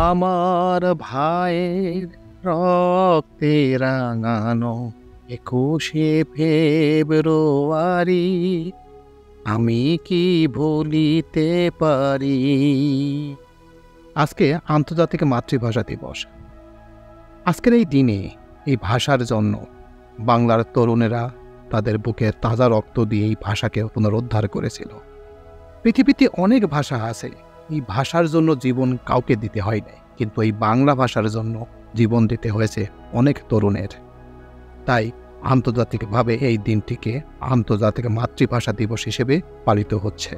আমার ভাইয়ের রক্তে রাঙানো ২১শে ফেব্রুয়ারি আমি কি ভুলিতে পারি। আজকে আন্তর্জাতিক মাতৃভাষা দিবস। আজকের এই দিনে এই ভাষার জন্য বাংলার তরুণেরা তাদের বুকে তাজা রক্ত দিয়ে এই ভাষাকে পুনরুদ্ধার করেছিল। পৃথিবীতে অনেক ভাষা আছে, এই ভাষার জন্য জীবন কাউকে দিতে হয় নাই, কিন্তু এই বাংলা ভাষার জন্য জীবন দিতে হয়েছে অনেক তরুণের। তাই আন্তর্জাতিকভাবে এই দিনটিকে আন্তর্জাতিক মাতৃভাষা দিবস হিসেবে পালিত হচ্ছে।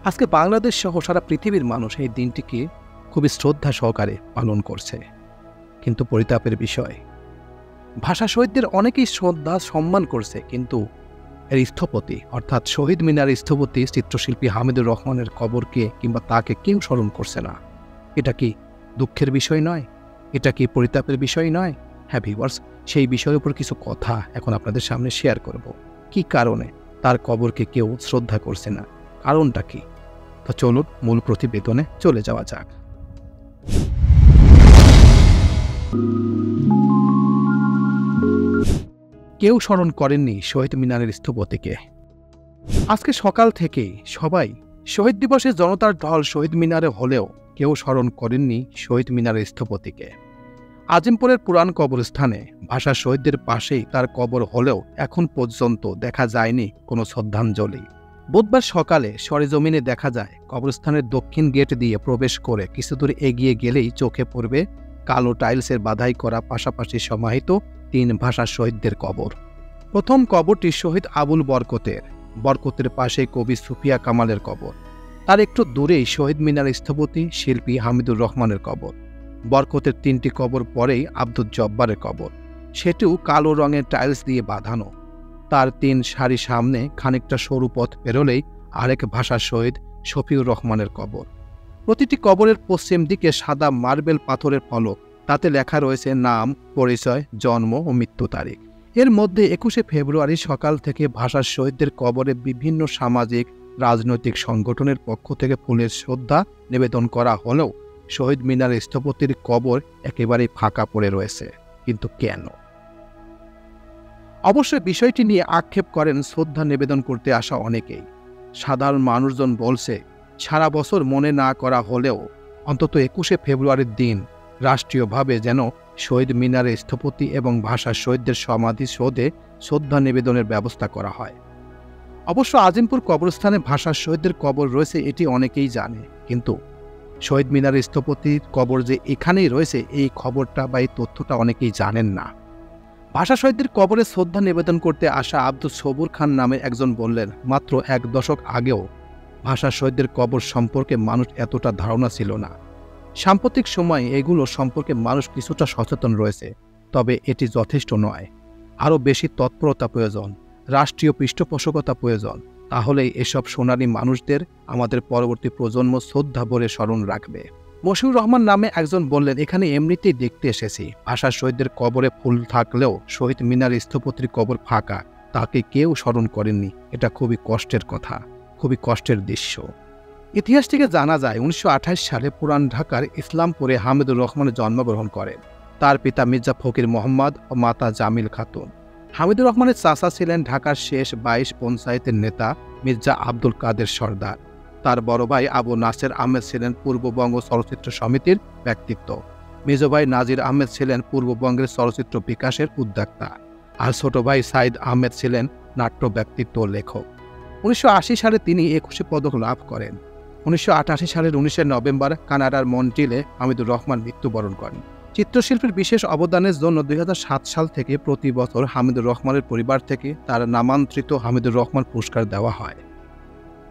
আজকে বাংলাদেশ সহ সারা পৃথিবীর মানুষ এই দিনটিকে খুবই শ্রদ্ধা সহকারে পালন করছে। কিন্তু পরিতাপের বিষয়, ভাষা শহীদদের অনেকেই শ্রদ্ধা সম্মান করছে, কিন্তু এর স্থপতি অর্থাৎ শহীদ মিনার স্থপতি চিত্রশিল্পী হামিদুর রহমানের কবরকে কিংবা তাকে কেউ স্মরণ করছে না। এটা কি দুঃখের বিষয় নয়? এটা কি পরিতাপের বিষয় নয়? হ্যাঁ ভিউয়ার্স, সেই বিষয়ের উপর কিছু কথা এখন আপনাদের সামনে শেয়ার করব। কি কারণে তার কবরকে কেউ শ্রদ্ধা করছে না, কারণটা কি? তো চলুন মূল প্রতিবেদনে চলে যাওয়া যাক। কেউ স্মরণ করেননি শহীদ মিনারের স্থপতিকে। আজকে সকাল থেকেই সবাই শহীদ দিবসে জনতার ঢল শহীদ মিনারে হলেও কেউ স্মরণ করেননি শহীদ মিনারের স্থপতিকে। আজিমপুরের পুরান কবরস্থানে ভাষা শহীদদের পাশেই তার কবর হলেও এখন পর্যন্ত দেখা যায়নি কোনো শ্রদ্ধাঞ্জলি। বুধবার সকালে সরেজমিনে দেখা যায় কবরস্থানের দক্ষিণ গেট দিয়ে প্রবেশ করে কিছুদূর এগিয়ে গেলেই চোখে পড়বে কালো টাইলসের বাধাই করা পাশাপাশি সমাহিত ৩ ভাষা শহীদদের কবর। প্রথম কবরটি শহীদ আবুল বরকতের পাশে কবি সুফিয়া কামালের কবর। তার একটু দূরেই শহীদ মিনার স্থপতি শিল্পী হামিদুর রহমানের কবর। বরকতের ৩টি কবর পরেই আব্দুল জব্বারের কবর, সেটিও কালো রঙের টাইলস দিয়ে বাঁধানো। তার ৩ সারি সামনে খানিকটা সরু পথ পেরোলেই আরেক ভাষা শহীদ শফিউর রহমানের কবর। প্রতিটি কবরের পশ্চিম দিকে সাদা মার্বেল পাথরের ফলক, তাতে লেখা রয়েছে নাম, পরিচয়, জন্ম ও মৃত্যু তারিখ। এর মধ্যে ২১শে ফেব্রুয়ারি সকাল থেকে ভাষা শহীদদের কবরে বিভিন্ন সামাজিক রাজনৈতিক সংগঠনের পক্ষ থেকে ফুলের শ্রদ্ধা নিবেদন করা হলেও শহীদ মিনারের স্থপতির কবর একেবারেই ফাঁকা পড়ে রয়েছে। কিন্তু কেন? অবশ্যই বিষয়টি নিয়ে আক্ষেপ করেন শ্রদ্ধা নিবেদন করতে আসা অনেকেই। সাধারণ মানুষজন বলছে, সারা বছর মনে না করা হলেও অন্তত ২১শে ফেব্রুয়ারির দিন রাষ্ট্রীয়ভাবে যেন শহীদ মিনারের স্থপতি এবং ভাষা শহীদদের সমাধিসৌধে শ্রদ্ধা নিবেদনের ব্যবস্থা করা হয়। অবশ্য আজিমপুর কবরস্থানে ভাষা শহীদদের কবর রয়েছে এটি অনেকেই জানে, কিন্তু শহীদ মিনারের স্থপতির কবর যে এখানেই রয়েছে এই খবরটা বা এই তথ্যটা অনেকেই জানেন না। ভাষা শহীদদের কবরে শ্রদ্ধা নিবেদন করতে আসা আব্দুল সবুর খান নামে একজন বললেন, মাত্র ১ দশক আগেও ভাষা শহীদদের কবর সম্পর্কে মানুষ এতটা ধারণা ছিল না। সাম্প্রতিক সময়ে এগুলো সম্পর্কে মানুষ কিছুটা সচেতন রয়েছে, তবে এটি যথেষ্ট নয়। আরও বেশি তৎপরতা প্রয়োজন, রাষ্ট্রীয় পৃষ্ঠপোষকতা প্রয়োজন। তাহলেই এসব সোনালী মানুষদের আমাদের পরবর্তী প্রজন্ম শ্রদ্ধা ভরে স্মরণ রাখবে। মশিউর রহমান নামে একজন বললেন, এখানে এমনিতেই দেখতে এসেছি, ভাষা শহীদদের কবরে ফুল থাকলেও শহীদ মিনার স্থপতির কবর ফাঁকা, তাকে কেউ স্মরণ করেননি। এটা খুবই কষ্টের কথা, খুবই কষ্টের দৃশ্য। ইতিহাস থেকে জানা যায় ১৯২৮ সালে পুরান ঢাকার ইসলামপুরে হামিদুর রহমান জন্মগ্রহণ করেন। তার পিতা মির্জা ফকির মোহাম্মদ ও মাতা জামিল খাতুন। হামিদুর রহমানের চাচা ছিলেন ঢাকার শেষ ২২ পঞ্চায়েতের নেতা মির্জা আব্দুল কাদের সরদার। তার বড় ভাই আবু নাসের আহমেদ ছিলেন পূর্ববঙ্গ চলচ্চিত্র সমিতির ব্যক্তিত্ব। মেজো ভাই নাজির আহমেদ ছিলেন পূর্ববঙ্গের চলচ্চিত্র বিকাশের উদ্যোক্তা। আর ছোট ভাই সাইদ আহমেদ ছিলেন নাট্য ব্যক্তিত্ব ও লেখক। ১৯৮০ সালে তিনি ২১শে পদক লাভ করেন। ১৯৮৮ সালের ১৯শে নভেম্বর কানাডার মন্ট্রিলে হামিদুর রহমান মৃত্যুবরণ করেন। চিত্রশিল্পের বিশেষ অবদানের জন্য ২০০৭ সাল থেকে প্রতি বছর হামিদুর রহমানের পরিবার থেকে তার নামান্তরিত হামিদুর রহমান পুরস্কার দেওয়া হয়।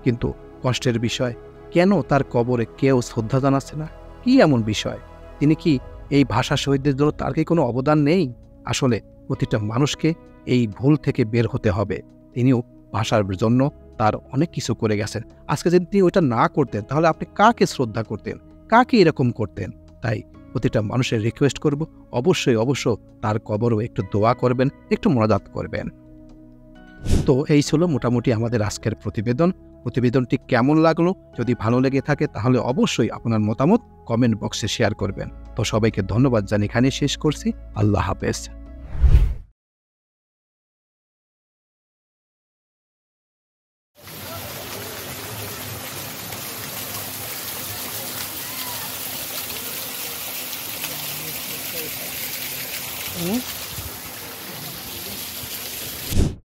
কিন্তু কষ্টের বিষয়, কেন তার কবরে কেউ শ্রদ্ধা জানাচ্ছে না? কি এমন বিষয়? তিনি কি এই ভাষা শহীদদের জন্য তার কি কোনো অবদান নেই? আসলে প্রতিটা মানুষকে এই ভুল থেকে বের হতে হবে। তিনিও ভাষার জন্য তার অনেক কিছু করে গেছেন। আজকে যদি তিনি ওইটা না করতেন তাহলে আপনি কাকে শ্রদ্ধা করতেন, কাকে এরকম করতেন? তাই প্রতিটা মানুষের রিকোয়েস্ট করব, অবশ্যই তার কবরও একটু দোয়া করবেন, একটু মোনাজাত করবেন। তো এই ছিল মোটামুটি আমাদের আজকের প্রতিবেদন। প্রতিবেদনটি কেমন লাগলো? যদি ভালো লেগে থাকে তাহলে অবশ্যই আপনার মতামত কমেন্ট বক্সে শেয়ার করবেন। তো সবাইকে ধন্যবাদ জানিয়ে এখানে শেষ করছি। আল্লাহ হাফেজ।